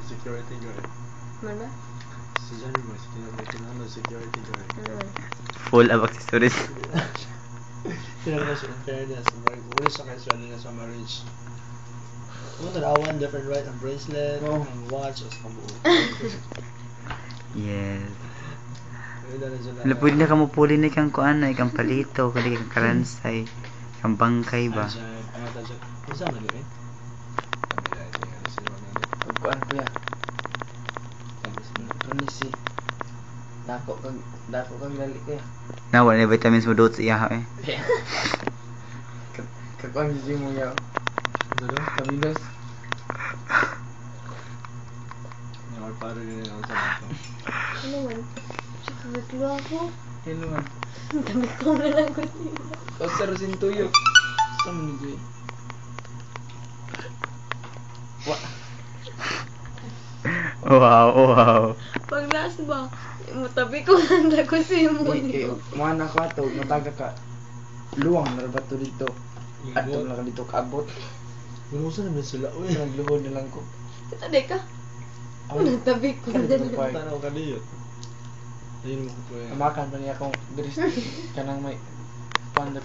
Security guard. Mana? Si Johnny mo, security guard. Full of accessories. Tinanong siya, in fairness, wala siya kayo siya sa marriage. Kung tanawan, different right, ang bracelet, ang watch, o sa kabuo. Yes. Ayun na siya Wala, pwede na ka mo puli na ikang kuan na, ikang palito, kali ikang karansay, ikang bangkay ba? Ano ta siya? Kung saan na gawin? Pagkuan ko ya. Tunisi. Dako kang lali ko ya. Na, wala na vitamins mo doon sa iya eh. Kakuan si mo ya. Kamilos. Yung para rin ako sa ito. Ano man? Naglo ako. Hello man. Dami ko na lang ko siya. Kausa sin tuyo. Sa mo ni Wa. Wow. Pag last ba? Mutabi ko lang na ko siya mo. Mana ko ato mataga ka. Luwang na ba to dito? Ato lang dito kaabot. Gusto naman sila, uy. Nagluhod na lang ko. Ito ka? Mutabi ko na lang. Tanaw ka diyo. Ayun mo ko po yan. Amakan pa niya akong diris kanang may panda